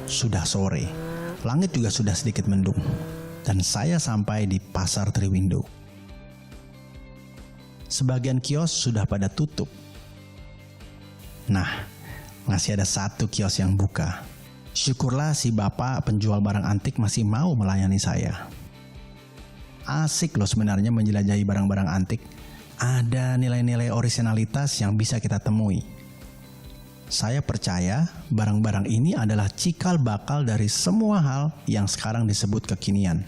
sudah sore. Langit juga sudah sedikit mendung. Dan saya sampai di Pasar Triwindo. Sebagian kios sudah pada tutup. Nah, masih ada satu kios yang buka. Syukurlah si bapak penjual barang antik masih mau melayani saya. Asik loh sebenarnya menjelajahi barang-barang antik. Ada nilai-nilai orisinalitas yang bisa kita temui. Saya percaya barang-barang ini adalah cikal bakal dari semua hal yang sekarang disebut kekinian.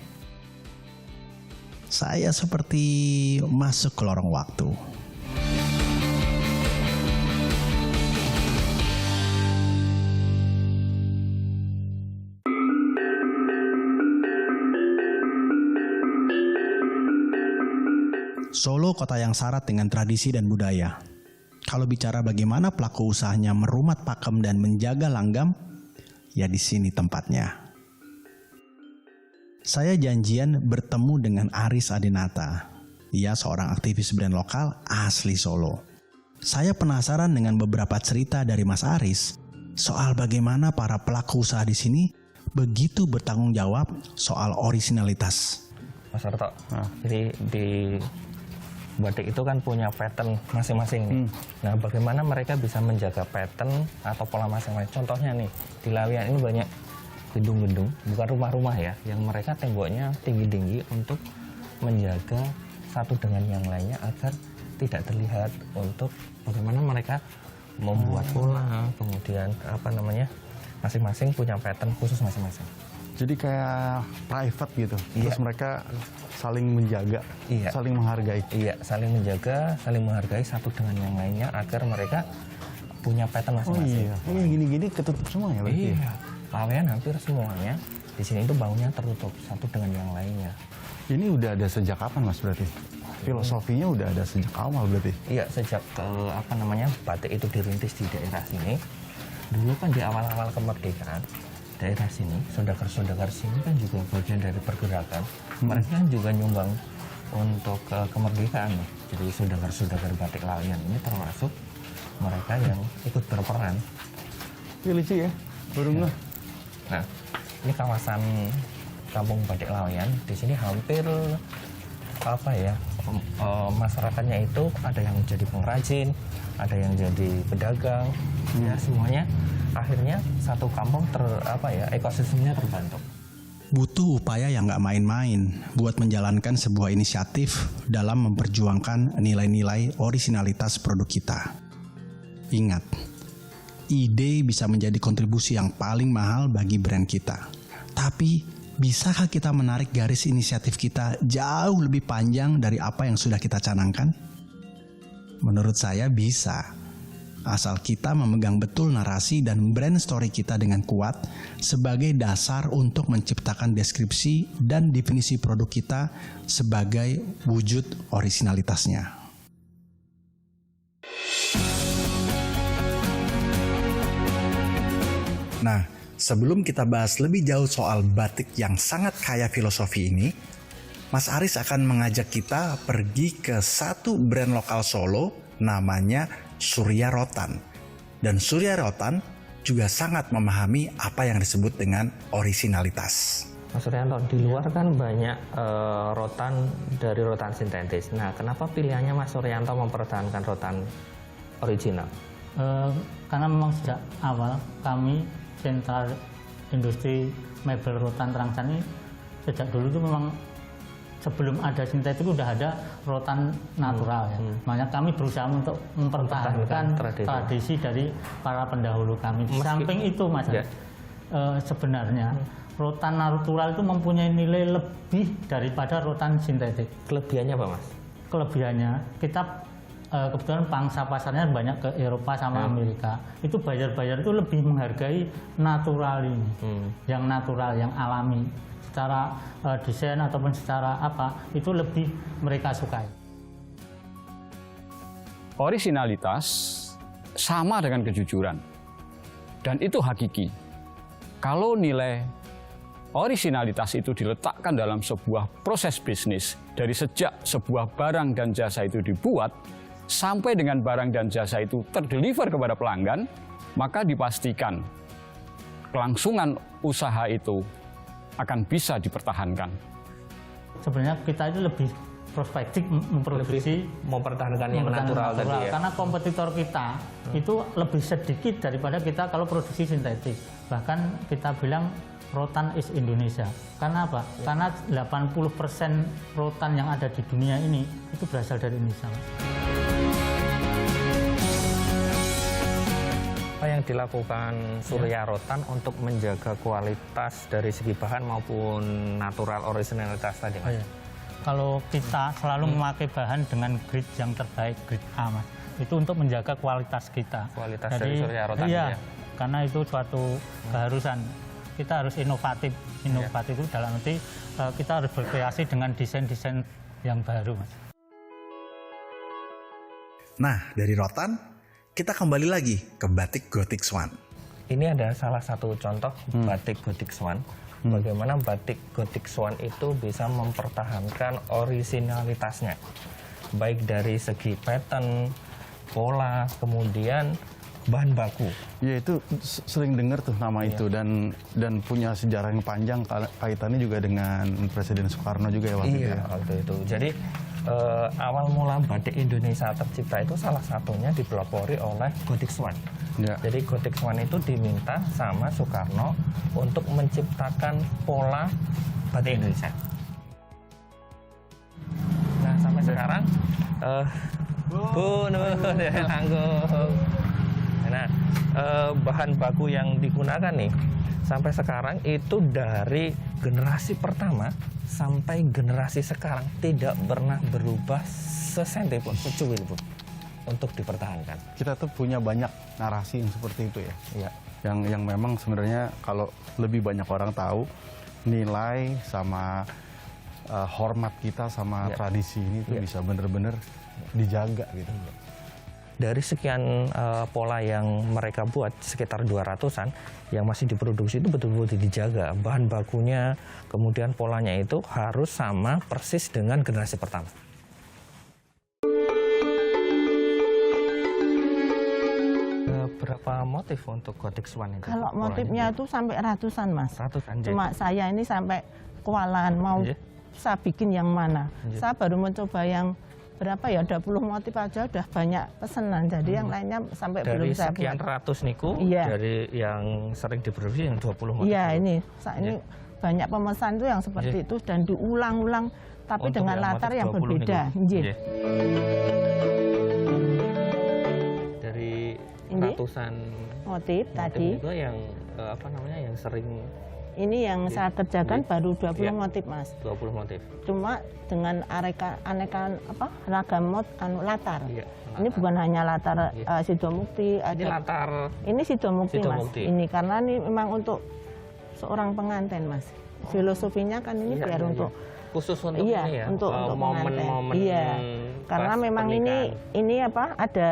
Saya seperti masuk ke lorong waktu. Solo kota yang syarat dengan tradisi dan budaya. Kalau bicara bagaimana pelaku usahanya merumat pakem dan menjaga langgam, ya di sini tempatnya. Saya janjian bertemu dengan Aris Adinata. Ia seorang aktivis brand lokal asli Solo. Saya penasaran dengan beberapa cerita dari Mas Aris soal bagaimana para pelaku usaha di sini begitu bertanggung jawab soal orisinalitas. Mas Arto, jadi di batik itu kan punya pattern masing-masing nih. Nah, bagaimana mereka bisa menjaga pattern atau pola masing-masing? Contohnya nih, di Laweyan ini banyak gedung-gedung, bukan rumah-rumah ya, yang mereka temboknya tinggi-tinggi untuk menjaga satu dengan yang lainnya agar tidak terlihat, untuk bagaimana mereka membuat pola, kemudian masing-masing punya pattern khusus masing-masing. Jadi kayak private gitu, terus mereka saling menjaga, saling menghargai. Iya, saling menjaga, saling menghargai satu dengan yang lainnya agar mereka punya pattern masing-masing. Ini gini-gini ketutup semua ya? Iya, Laweyan hampir semuanya di sini itu bangunnya tertutup satu dengan yang lainnya. Ini udah ada sejak kapan Mas berarti? Filosofinya udah ada sejak awal berarti? Iya, sejak batik itu dirintis di daerah sini. Dulu kan di awal-awal kemerdekaan, daerah sini, saudagar-saudagar sini kan juga bagian dari pergerakan. Mereka kan juga nyumbang untuk kemerdekaan. Jadi saudagar-saudagar batik Laweyan ini termasuk mereka yang ikut berperan. Ini lucu ya, baru nggak? Nah, ini kawasan Kampung Batik Laweyan. Di sini hampir masyarakatnya itu ada yang jadi pengrajin, ada yang jadi pedagang, ya semuanya. Akhirnya satu kampung ekosistemnya terbantu. Butuh upaya yang gak main-main buat menjalankan sebuah inisiatif dalam memperjuangkan nilai-nilai orisinalitas produk kita. Ingat, ide bisa menjadi kontribusi yang paling mahal bagi brand kita. Tapi, bisakah kita menarik garis inisiatif kita jauh lebih panjang dari apa yang sudah kita canangkan? Menurut saya bisa. Asal kita memegang betul narasi dan brand story kita dengan kuat sebagai dasar untuk menciptakan deskripsi dan definisi produk kita sebagai wujud orisinalitasnya. Nah, sebelum kita bahas lebih jauh soal batik yang sangat kaya filosofi ini, Mas Aris akan mengajak kita pergi ke satu brand lokal Solo namanya Surya Rotan. Dan Surya Rotan juga sangat memahami apa yang disebut dengan orisinalitas. Mas Suryanto, di luar kan banyak rotan dari rotan sintetis. Nah, kenapa pilihannya Mas Suryanto mempertahankan rotan original? Karena memang sejak awal kami Sentral Industri Mebel Rotan Trangsan ini sejak dulu itu memang sebelum ada sintetis itu udah ada rotan natural ya. Makanya kami berusaha untuk mempertahankan tradisi dari para pendahulu kami. Di samping itu Mas, sebenarnya rotan natural itu mempunyai nilai lebih daripada rotan sintetik. Kelebihannya apa Mas? Kelebihannya kita kebetulan pangsa pasarnya banyak ke Eropa sama Amerika. Itu buyer-buyer itu lebih menghargai natural ini, yang natural, yang alami. Secara desain ataupun secara itu lebih mereka sukai. Orisinalitas sama dengan kejujuran, dan itu hakiki. Kalau nilai orisinalitas itu diletakkan dalam sebuah proses bisnis, dari sejak sebuah barang dan jasa itu dibuat sampai dengan barang dan jasa itu terdeliver kepada pelanggan, maka dipastikan kelangsungan usaha itu akan bisa dipertahankan. Sebenarnya kita itu lebih prospektif memproduksi, mempertahankan yang natural tadi ya. karena kompetitor kita itu lebih sedikit daripada kita kalau produksi sintetik. Bahkan kita bilang rotan is Indonesia. Karena apa? Karena 80% rotan yang ada di dunia ini itu berasal dari Indonesia. Apa yang dilakukan Surya Rotan untuk menjaga kualitas dari segi bahan maupun natural originalitas tadi, Mas? Kalau kita selalu memakai bahan dengan grade yang terbaik, grade A, Mas. Itu untuk menjaga kualitas kita. Kualitas dari Surya Rotan iya, ya? Karena itu suatu keharusan. Kita harus inovatif. Inovatif itu dalam arti kita harus berkreasi dengan desain-desain yang baru, Mas. Nah, dari rotan, kita kembali lagi ke batik Gothic Swan. Ini ada salah satu contoh batik Gothic Swan. Bagaimana batik Gothic Swan itu bisa mempertahankan orisinalitasnya. Baik dari segi pattern, pola, kemudian bahan baku. Ya itu sering dengar tuh nama itu dan punya sejarah yang panjang kaitannya juga dengan Presiden Soekarno juga ya waktu itu. Iya, waktu itu. Jadi awal mula batik Indonesia tercipta itu salah satunya dipelopori oleh Gothic Swan. Ya. Jadi Gothic Swan itu diminta sama Soekarno untuk menciptakan pola batik Indonesia. Nah sampai sekarang, nah bahan baku yang digunakan nih sampai sekarang itu dari generasi pertama sampai generasi sekarang tidak pernah berubah sesenti pun, secuil pun untuk dipertahankan. Kita tuh punya banyak narasi yang seperti itu ya. Iya. Yang memang sebenarnya kalau lebih banyak orang tahu nilai sama hormat kita sama tradisi ini tuh bisa bener-bener dijaga gitu. Dari sekian pola yang mereka buat, sekitar 200-an yang masih diproduksi itu betul-betul dijaga. Bahan bakunya, kemudian polanya itu harus sama persis dengan generasi pertama. Berapa motif untuk Gothic Swan itu? Kalau motifnya itu sampai ratusan, Mas. Ratusan. Cuma saya ini sampai kewalahan mau saya bikin yang mana. Saya baru mencoba yang berapa ya, 20 motif aja udah banyak pesanan. Jadi yang lainnya sampai dari belum saya sekian buat. ratus niku, Iya. dari yang sering diproduksi yang 20 motif. Iya, ini banyak pemesan itu yang seperti itu dan diulang-ulang tapi Untuk dengan yang latar motif yang 20 berbeda. niku. Nggih. Iya. Dari Ini ratusan motif tadi. itu yang apa namanya yang sering Ini yang saya kerjakan baru 20 Iya. motif, Mas. 20 motif. Cuma dengan aneka ragam latar. Iya. Ini bukan hanya latar Sidomukti, Ini latar ini Sidomukti, Mas. Sidomukti. Ini karena ini memang untuk seorang pengantin, Mas. Filosofinya kan ini Iya, biar iya, untuk khusus untuk iya, ini ya. untuk pengantin. momen-momen. Iya. Karena pas memang pernikahan. ini ada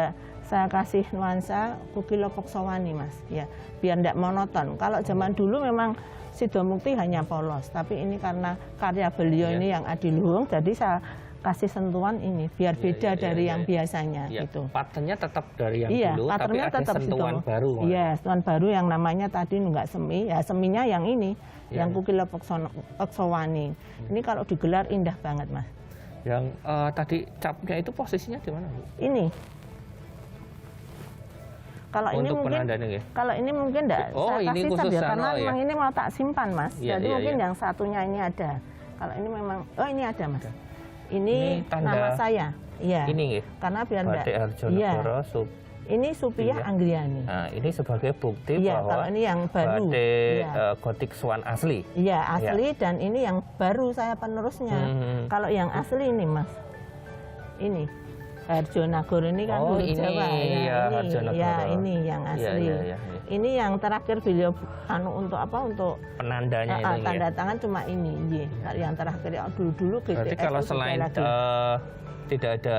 saya kasih nuansa Kukilo Poksowani, Mas. Ya, biar tidak monoton. Kalau zaman dulu memang Sidomukti hanya polos, tapi ini karena karya beliau ini yang adiluhung, jadi saya kasih sentuhan ini biar beda dari yang biasanya gitu. Patternnya tetap dari yang Iya, dulu, tapi patternnya ada tetap sentuhan Sidomukti. baru. Iya, sentuhan baru yang namanya tadi nunggak semi, ya seminya yang ini, yang Kukilo Poksowani. Ini kalau digelar indah banget, Mas. Yang tadi capnya itu posisinya di mana, Bu? Ini. Kalau ini Untuk mungkin, penandaan ini? kalau ini mungkin enggak Oh, saya ini kasih khusus cap ya, anu karena ya? memang ini mau tak simpan, Mas. Iya, Jadi iya, mungkin iya. yang satunya ini ada. Kalau ini memang, oh ini ada, Mas. Ini tanda nama saya. Iya. Ini nggih? Karena biar enggak. Batik Harjonegoro Sup. Ini Supiah Iya. Anggriani. Nah, ini sebagai bukti Iya, bahwa kalau ini yang baru. batik Iya. Gothic Swan asli. Iya, asli dan ini yang baru saya penerusnya. Kalau yang asli ini, Mas. Ini. Harjonegoro ini kan Oh, huruf ini Jawa. ya, Harjonegoro. Ya, ini yang Iya, asli. iya, iya. Ini yang terakhir beliau untuk apa? Untuk Penandanya ini. tanda ya. tangan cuma ini. Iya. Kalau yang terakhir ya dulu GTS Berarti kalau itu selain lagi. tidak ada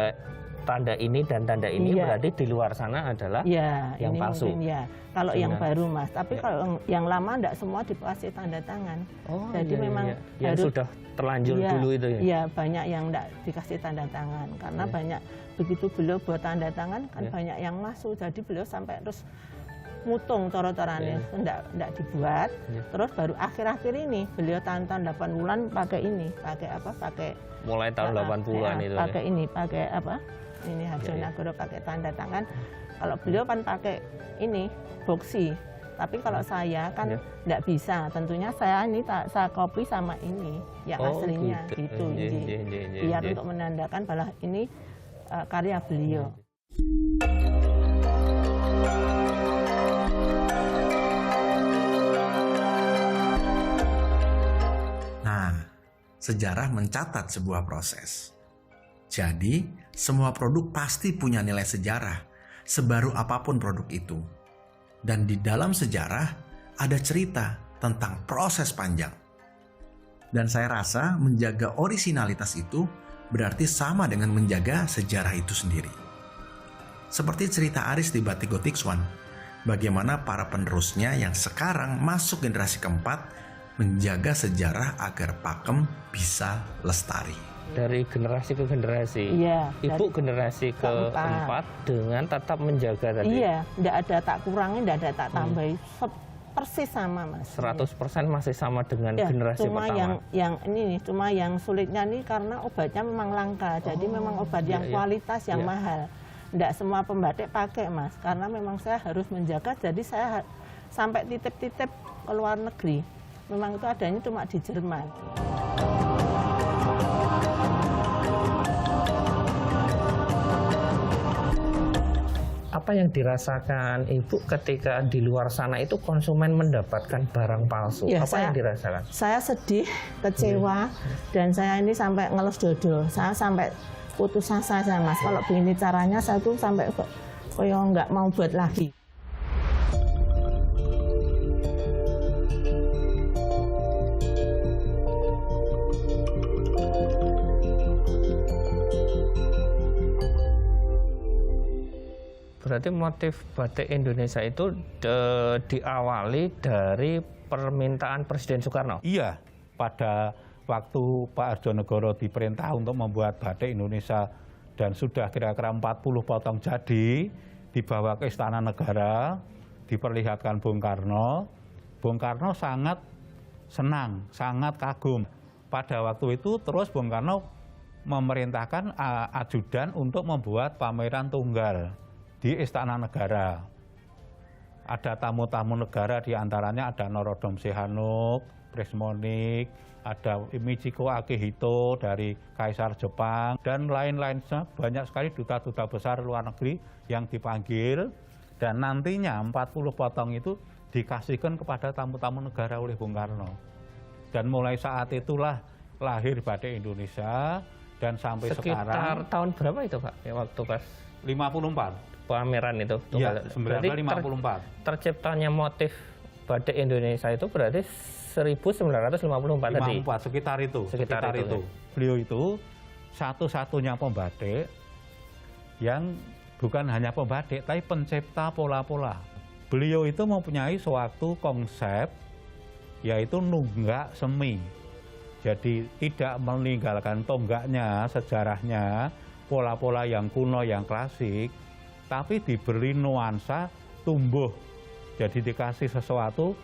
tanda ini dan tanda ini, Iya. berarti di luar sana adalah Ya, yang ini palsu. mungkin ya. Kalau yang Dengan- baru, Mas. Tapi Ya. kalau yang lama enggak semua dikasih tanda tangan. Oh, Jadi iya, memang iya. Yang harus sudah terlanjur iya, dulu itu ya. Iya, banyak yang enggak dikasih tanda tangan karena banyak begitu beliau buat tanda tangan kan Iya. banyak yang masuk. Jadi beliau sampai terus mutung cara-caranya, enggak dibuat. Terus baru akhir-akhir ini beliau tahun 80-an pakai ini, pakai apa? Pakai mulai tahun 80-an itu. Pakai ini, pakai apa? Ini Harjonagoro pakai tanda tangan. Kalau beliau kan pakai ini boxy. Tapi kalau saya kan enggak bisa. Tentunya saya ini saya copy sama ini yang aslinya gitu. Biar untuk menandakan bahwa ini karya beliau. Nah, sejarah mencatat sebuah proses. Jadi, semua produk pasti punya nilai sejarah, sebaru apapun produk itu. Dan di dalam sejarah ada cerita tentang proses panjang. Dan saya rasa menjaga orisinalitas itu berarti sama dengan menjaga sejarah itu sendiri. Seperti cerita Aris di Batik Gotik Swan, bagaimana para penerusnya yang sekarang masuk generasi keempat menjaga sejarah agar pakem bisa lestari. Dari generasi ke generasi. Iya. Ibu generasi keempat dengan tetap menjaga tadi. Iya, enggak ada tak kurangi, enggak ada tak tambahi. Persis sama, Mas. 100% masih sama dengan generasi cuma pertama. yang ini nih, cuma yang sulitnya nih karena obatnya memang langka. Jadi memang obat yang kualitas yang mahal. Enggak semua pembatik pakai, Mas. Karena memang saya harus menjaga, jadi saya sampai titip-titip ke luar negeri. Memang itu adanya cuma di Jerman. Apa yang dirasakan Ibu ketika di luar sana itu konsumen mendapatkan barang palsu? Ya, apa yang dirasakan? Saya sedih, kecewa, dan saya ini sampai ngelus dodol. Saya sampai putus asa saya, Mas. Kalau begini caranya saya tuh sampai kayak nggak mau buat lagi. Berarti motif batik Indonesia itu diawali dari permintaan Presiden Soekarno? Iya, pada waktu Pak Harjonegoro diperintah untuk membuat batik Indonesia dan sudah kira-kira 40 potong jadi, dibawa ke Istana Negara, diperlihatkan Bung Karno. Bung Karno sangat senang, sangat kagum. Pada waktu itu terus Bung Karno memerintahkan ajudan untuk membuat pameran tunggal di Istana Negara. Ada tamu-tamu negara, diantaranya ada Norodom Sihanouk, Prismonik, ada Michiko Akihito dari Kaisar Jepang, dan lain-lain. Banyak sekali duta-duta besar luar negeri yang dipanggil, dan nantinya 40 potong itu dikasihkan kepada tamu-tamu negara oleh Bung Karno. Dan mulai saat itulah lahir batik Indonesia, dan sampai sekitar sekarang. Tahun berapa itu Pak? Ya, waktu pas 54. Pameran itu. Iya, 1954. Terciptanya motif batik Indonesia itu berarti 1954 tadi. 54, sekitar itu. Sekitar itu. Beliau itu satu-satunya pembatik yang bukan hanya pembatik, tapi pencipta pola-pola. Beliau itu mempunyai suatu konsep, yaitu nunggak semi. Jadi tidak meninggalkan tonggaknya, sejarahnya, pola-pola yang kuno, yang klasik, tapi diberi nuansa tumbuh. Jadi dikasih sesuatu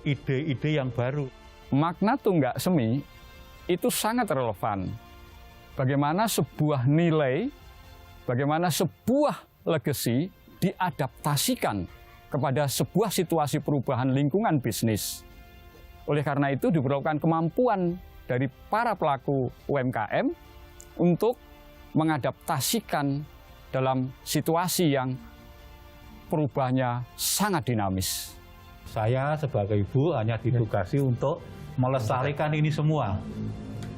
ide-ide yang baru. Makna tunggak semi itu sangat relevan. Bagaimana sebuah nilai, bagaimana sebuah legacy diadaptasikan kepada sebuah situasi perubahan lingkungan bisnis. Oleh karena itu diperlukan kemampuan dari para pelaku UMKM untuk mengadaptasikan dalam situasi yang perubahannya sangat dinamis. Saya sebagai ibu hanya ditugasi untuk melestarikan ini semua.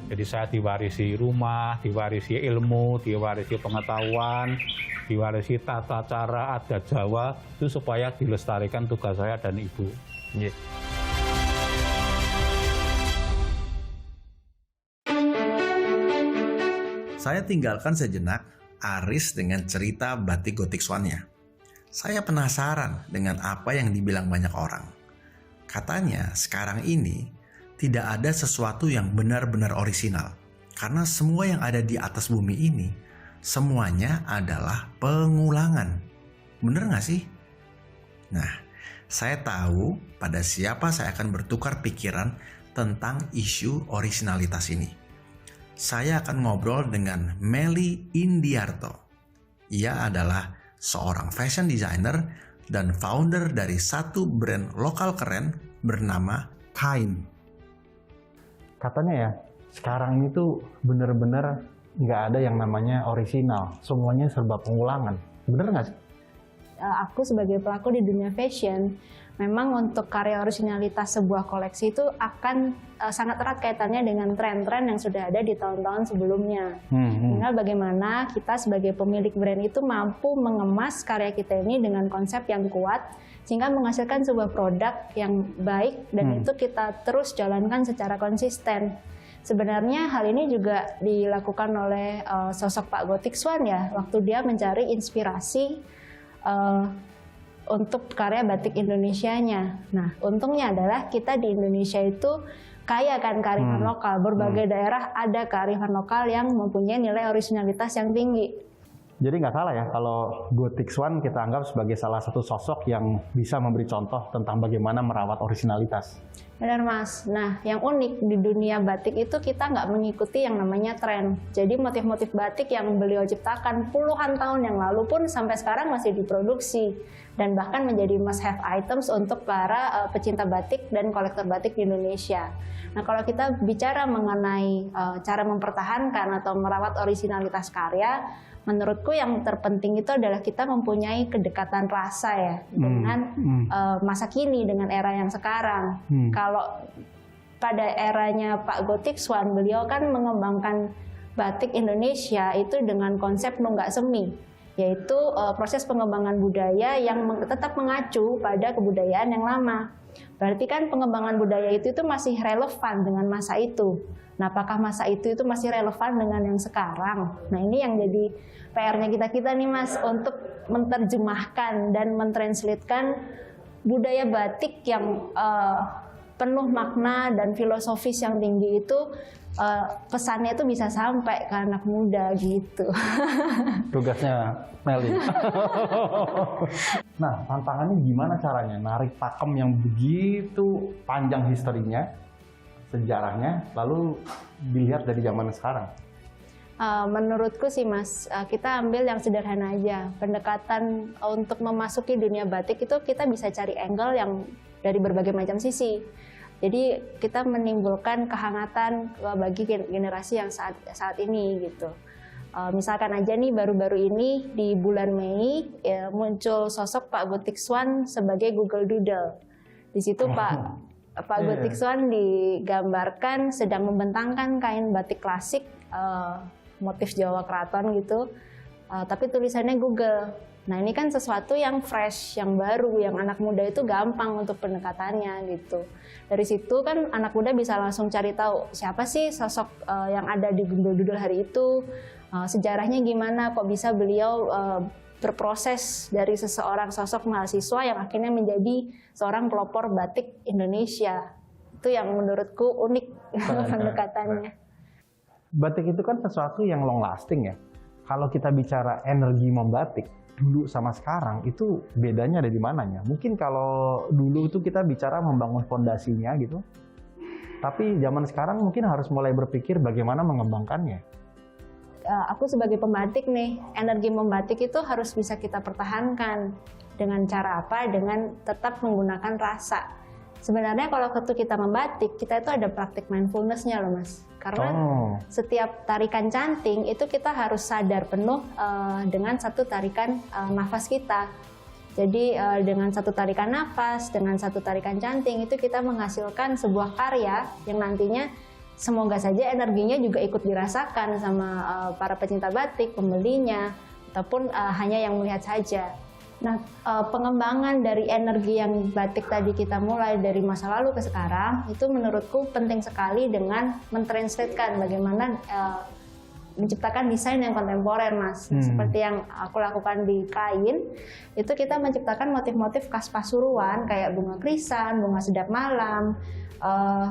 Jadi saya diwarisi rumah, diwarisi ilmu, diwarisi pengetahuan, diwarisi tata cara adat Jawa, itu supaya dilestarikan tugas saya dan ibu. Yeah. Saya tinggalkan sejenak Aris dengan cerita Batik Gotik Swan-nya. Saya penasaran dengan apa yang dibilang banyak orang. Katanya sekarang ini tidak ada sesuatu yang benar-benar orisinal. Karena semua yang ada di atas bumi ini, semuanya adalah pengulangan. Bener nggak sih? Nah, saya tahu pada siapa saya akan bertukar pikiran tentang isu orisinalitas ini. Saya akan ngobrol dengan Melly Indiarto. Ia adalah seorang fashion designer dan founder dari satu brand lokal keren bernama Kain. Katanya ya, sekarang ini tuh bener-bener nggak ada yang namanya orisinal. Semuanya serba pengulangan. Bener nggak sih? Aku sebagai pelaku di dunia fashion, memang untuk karya orisinalitas sebuah koleksi itu akan sangat erat kaitannya dengan tren-tren yang sudah ada di tahun-tahun sebelumnya. Tinggal bagaimana kita sebagai pemilik brand itu mampu mengemas karya kita ini dengan konsep yang kuat, sehingga menghasilkan sebuah produk yang baik dan itu kita terus jalankan secara konsisten. Sebenarnya hal ini juga dilakukan oleh sosok Pak Gothic Swan ya, waktu dia mencari inspirasi untuk karya batik Indonesianya. Nah, untungnya adalah kita di Indonesia itu kaya kan kearifan lokal. Berbagai daerah ada kearifan lokal yang mempunyai nilai orisinalitas yang tinggi. Jadi nggak salah ya kalau Gothic Swan kita anggap sebagai salah satu sosok yang bisa memberi contoh tentang bagaimana merawat orisinalitas. Benar Mas. Nah, yang unik di dunia batik itu kita nggak mengikuti yang namanya tren. Jadi motif-motif batik yang beliau ciptakan puluhan tahun yang lalu pun sampai sekarang masih diproduksi dan bahkan menjadi must have items untuk para pecinta batik dan kolektor batik di Indonesia. Nah, kalau kita bicara mengenai cara mempertahankan atau merawat orisinalitas karya, menurutku yang terpenting itu adalah kita mempunyai kedekatan rasa ya dengan masa kini, dengan era yang sekarang. Kalau pada eranya Pak Gothic Swan, beliau kan mengembangkan batik Indonesia itu dengan konsep nunggak semi, yaitu proses pengembangan budaya yang tetap mengacu pada kebudayaan yang lama. Berarti kan pengembangan budaya itu masih relevan dengan masa itu. Nah, apakah masa itu masih relevan dengan yang sekarang? Nah, ini yang jadi PR-nya kita nih Mas, untuk menerjemahkan dan mentranslatekan budaya batik yang penuh makna dan filosofis yang tinggi itu, pesannya itu bisa sampai ke anak muda gitu. Tugasnya Melly. Nah, tantangannya gimana caranya narik pakem yang begitu panjang historinya, sejarahnya, lalu dilihat dari zaman sekarang? Menurutku sih Mas, kita ambil yang sederhana aja. Pendekatan untuk memasuki dunia batik itu kita bisa cari angle yang dari berbagai macam sisi. Jadi kita menimbulkan kehangatan bagi generasi yang saat ini gitu. Misalkan aja nih baru-baru ini di bulan Mei ya, muncul sosok Pak Gothic Swan sebagai Google Doodle. Di situ Pak Gothic Swan digambarkan sedang membentangkan kain batik klasik motif Jawa Keraton gitu, tapi tulisannya Google. Nah, ini kan sesuatu yang fresh, yang baru, yang anak muda itu gampang untuk pendekatannya gitu. Dari situ kan anak muda bisa langsung cari tahu siapa sih sosok yang ada di Google Doodle hari itu, sejarahnya gimana, kok bisa beliau berproses dari seseorang sosok mahasiswa yang akhirnya menjadi seorang pelopor batik Indonesia. Itu yang menurutku unik pendekatannya. Batik itu kan sesuatu yang long lasting ya. Kalau kita bicara energi membatik, dulu sama sekarang itu bedanya ada di mananya. Mungkin kalau dulu itu kita bicara membangun fondasinya gitu, tapi zaman sekarang mungkin harus mulai berpikir bagaimana mengembangkannya. Aku sebagai pembatik nih, energi membatik itu harus bisa kita pertahankan. Dengan cara apa? Dengan tetap menggunakan rasa. Sebenarnya kalau kita membatik, kita itu ada praktik mindfulness-nya loh Mas. Karena setiap tarikan canting itu kita harus sadar penuh dengan satu tarikan nafas kita. Jadi dengan satu tarikan nafas, dengan satu tarikan canting itu kita menghasilkan sebuah karya yang nantinya semoga saja energinya juga ikut dirasakan sama para pecinta batik, pembelinya, ataupun hanya yang melihat saja. Nah, pengembangan dari energi yang batik tadi kita mulai dari masa lalu ke sekarang, itu menurutku penting sekali dengan mentranslatekan bagaimana menciptakan desain yang kontemporer, Mas. Seperti yang aku lakukan di kain, itu kita menciptakan motif-motif khas Pasuruan, kayak bunga krisan, bunga sedap malam,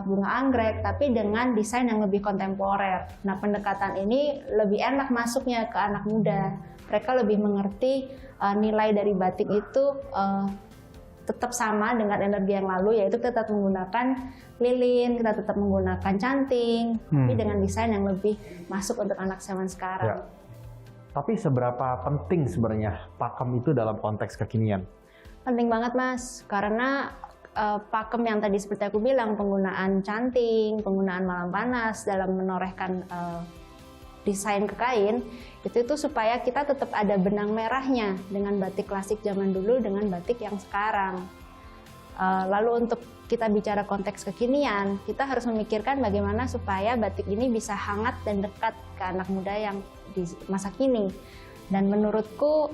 bunga anggrek, tapi dengan desain yang lebih kontemporer. Nah, pendekatan ini lebih enak masuknya ke anak muda. Mereka lebih mengerti nilai dari batik itu tetap sama dengan energi yang lalu, yaitu kita tetap menggunakan lilin, kita tetap menggunakan canting, tapi dengan desain yang lebih masuk untuk anak zaman sekarang. Ya. Tapi seberapa penting sebenarnya pakem itu dalam konteks kekinian? Penting banget Mas, karena pakem yang tadi seperti aku bilang, penggunaan canting, penggunaan malam panas dalam menorehkan desain ke kain, itu supaya kita tetap ada benang merahnya dengan batik klasik zaman dulu dengan batik yang sekarang. Lalu untuk kita bicara konteks kekinian, kita harus memikirkan bagaimana supaya batik ini bisa hangat dan dekat ke anak muda yang di masa kini. Dan menurutku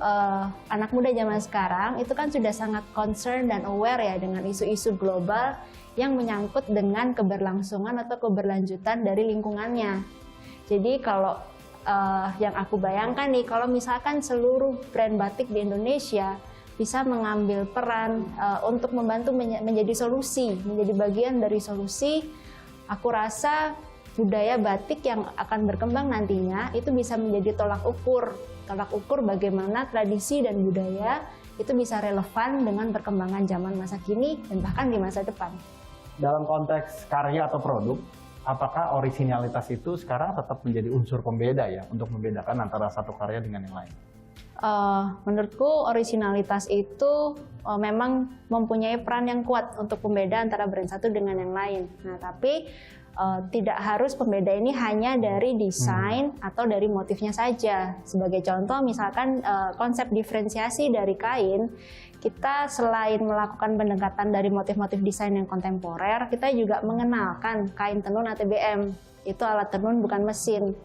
anak muda zaman sekarang itu kan sudah sangat concern dan aware ya dengan isu-isu global yang menyangkut dengan keberlangsungan atau keberlanjutan dari lingkungannya. Jadi kalau yang aku bayangkan nih, kalau misalkan seluruh brand batik di Indonesia bisa mengambil peran untuk membantu menjadi solusi, menjadi bagian dari solusi, aku rasa budaya batik yang akan berkembang nantinya itu bisa menjadi tolak ukur bagaimana tradisi dan budaya itu bisa relevan dengan perkembangan zaman masa kini dan bahkan di masa depan. Dalam konteks karya atau produk, apakah orisinalitas itu sekarang tetap menjadi unsur pembeda ya untuk membedakan antara satu karya dengan yang lain? Menurutku orisinalitas itu memang mempunyai peran yang kuat untuk pembeda antara brand satu dengan yang lain. Nah, tapi tidak harus pembeda ini hanya dari desain atau dari motifnya saja. Sebagai contoh, misalkan konsep diferensiasi dari kain, kita selain melakukan pendekatan dari motif-motif desain yang kontemporer, kita juga mengenalkan kain tenun ATBM. Itu alat tenun bukan mesin,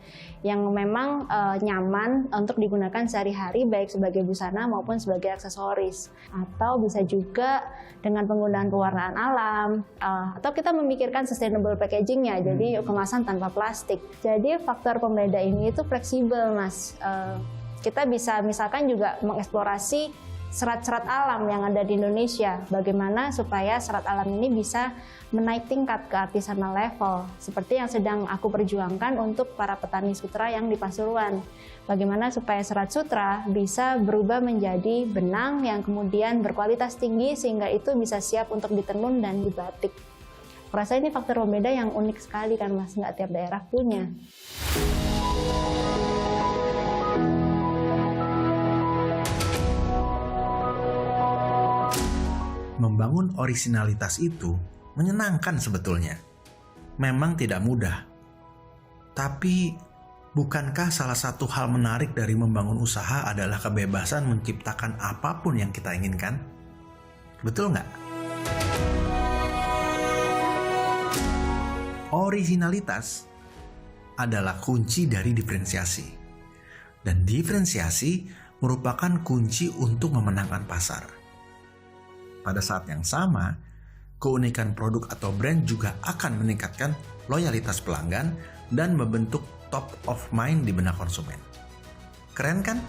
yang memang nyaman untuk digunakan sehari-hari baik sebagai busana maupun sebagai aksesoris. Atau bisa juga dengan penggunaan pewarnaan alam, atau kita memikirkan sustainable packaging-nya, jadi kemasan tanpa plastik. Jadi faktor pembeda ini itu fleksibel, Mas. Kita bisa misalkan juga mengeksplorasi serat-serat alam yang ada di Indonesia. Bagaimana supaya serat alam ini bisa menaik tingkat ke artisanal level. Seperti yang sedang aku perjuangkan untuk para petani sutra yang di Pasuruan. Bagaimana supaya serat sutra bisa berubah menjadi benang yang kemudian berkualitas tinggi sehingga itu bisa siap untuk ditenun dan dibatik. Aku rasa ini faktor pembeda yang unik sekali kan Mas, nggak tiap daerah punya. Membangun orisinalitas itu menyenangkan sebetulnya. Memang tidak mudah. Tapi, bukankah salah satu hal menarik dari membangun usaha adalah kebebasan menciptakan apapun yang kita inginkan? Betul nggak? Orisinalitas adalah kunci dari diferensiasi. Dan diferensiasi merupakan kunci untuk memenangkan pasar. Pada saat yang sama, keunikan produk atau brand juga akan meningkatkan loyalitas pelanggan dan membentuk top of mind di benak konsumen. Keren kan?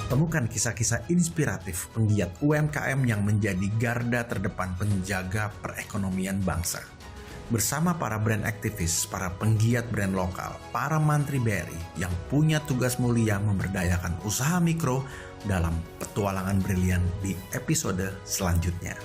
Temukan kisah-kisah inspiratif penggiat UMKM yang menjadi garda terdepan penjaga perekonomian bangsa. Bersama para brand aktivis, para penggiat brand lokal, para mantri BRI yang punya tugas mulia memberdayakan usaha mikro dalam petualangan brilian di episode selanjutnya.